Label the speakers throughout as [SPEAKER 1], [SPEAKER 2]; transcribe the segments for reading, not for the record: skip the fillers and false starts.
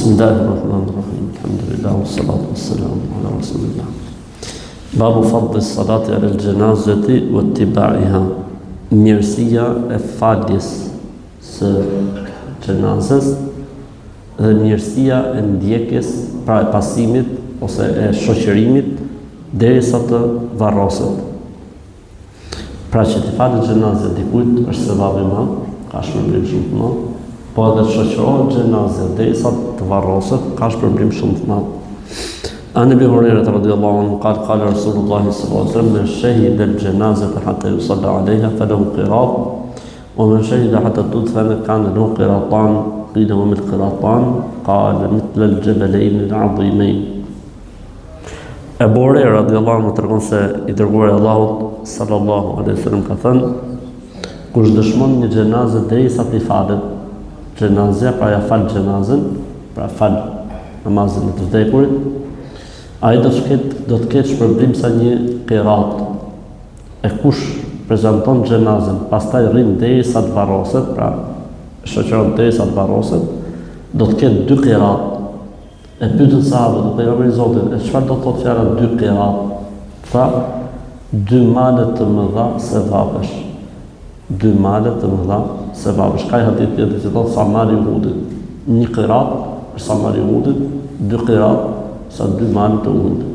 [SPEAKER 1] Bismillahirrahmanirrahim. Alhamdulillah wassalatu wassalamu ala rasulillah. Babu fadli salati ala al-janazati wa ittiba'iha. Mirësia e faljes së xhenazës dhe mirësia e ndjekjes, pra e pasimit ose e shoqërimit derisa të varroset. Pra që të falë xhenazë dikujt është sevap i madh, ka shpërblim shumë të madh, po edhe të shoqërohet xhenazë derisa të varroset, ka shpërblim shumë të madh. عن ابي هريره رضي الله عنه قال قال رسول الله صلى الله عليه وسلم من شهد الجنازه حتى يصلى عليها فله قراط ومن شهد حتى تدفن كان له قراطان قيل وما القراطان قال مثل الجبلين العظيمين. Abu Huraira radiallahu anhu tregon se i dërguari Allahut sallallahu alaihi wasallam ka thënë: kush dëshmon një xhenazë derisa të falet xhenazja, pra ja fal xhenazën, pra fal namazin e të vdekurit, ai do të ketë shpërblim sa një qirat. E kush prezanton xhenazën, pastaj rrin derisa të varroset, pra shoqëron derisa të varroset, do të ketë 2 qirat. E pyetën sahabët e pejgamberit Zotit, çfarë do të thotë fjala 2 qirat? Tha 2 male të mëdha sevapesh. 2 male të mëdha sevapesh. Ka hadith tjetër që thotë sa mali i Uhudit. 1 qirat është sa mali i Uhudit, 2 qirat sa 2 male të Uhudit.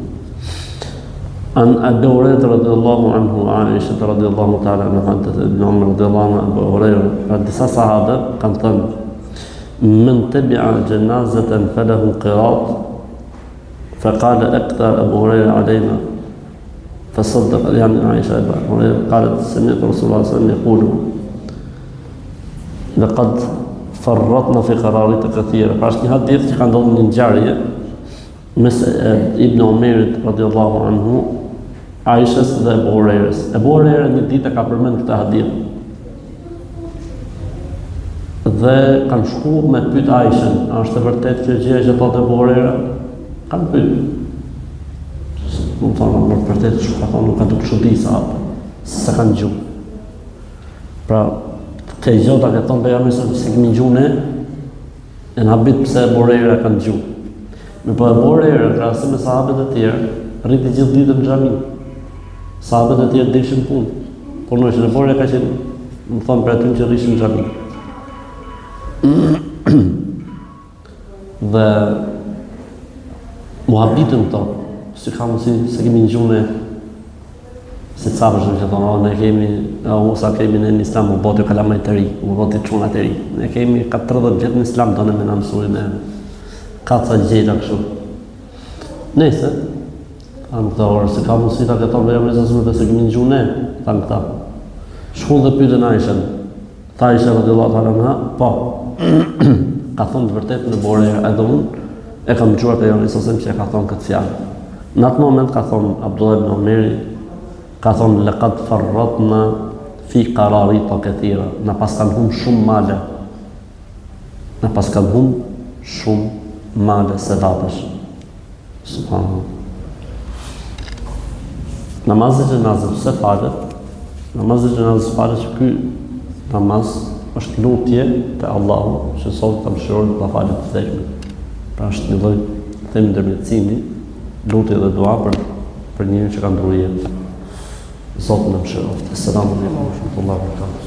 [SPEAKER 1] An Abu Hurairah radhiyallahu anhu, Aisha radhiyallahu ta'ala anha, Ibn Umar radhiyallahu anhu, Abu Hurairah, disa sahabë kanë thënë: من تبع جنازة فله قراط فقال أكثر أبو هريرة علينا فصدق يعني عائشة قالت سمعت رسول الله صلى الله عليه وسلم يقول لقد فرطنا في قراريط كثيرة. فاشني حديث që ka ndodhur në ngjarje mes Ibn Umerit radhiyallahu anhu, Aishës dhe Abu Hurairës. Abu Huraira një ditë ka përmend këtë hadith dhe kanë shku me pyet Aishën, a është e vërtetë kjo gjë që thotë Abu Huraira? Kanë pyet. Nuk thonë më vërtet, ka thonë nuk ka të çudi sa se kanë gjuhë. Pra, ke gjota që thonë pejgamberi se kemi gjuhë ne, e na bit pse Abu Huraira kanë gjuhë. Po Abu Huraira, krahasim me sahabët e tjerë, rriti gjithë ditën në xhami. Sahabët e tjerë dishin punë. Punojshin, Abu Huraira ka qenë, më thonë për aty që rrishin në xhami. Dhe muhabitën këto, si ka mësi, se kemi një gjune, si të sapëshëm që thonë, ne kemi, sa kemi në islam, u botë kalamaj të ri, u botë të quna të ri. Ne kemi 40 vjetë në islam, do në me në mësuri me kaca gjejta këshu. Nese, thamë këta orë, se ka mësi ta këto me jamërisë asëmë, se kemi një gjune, thamë këta. Shkull dhe pyetën Aishën, tha Aisha radhiyallahu anha, po, ka thonë të vërtet në bore edhe unë e kam dëgjuar pejgamberin sallallahu alajhi wasallam që ka thonë këtë fjalë. Në atë moment ka thonë Abdullah ibn Umeri, ka thonë laqad farratna fi qararita kathira, na pas kanë humbur shumë male. Na pas kanë humbur shumë male sevapesh. Subhanallah. Namazi i xhenazës se falet. Namazi i xhenazës falet që ky namaz është lutje te Allahu, që sot ta mëshirojë ta falë të vdekshmit. Pra është një lloj themi ndërmjetësimi, lutje dhe dua për njërin që ka ndruar jetë. Zoti na mëshiroft. Selam aleikum wa rahmatullahi wa barakatuh.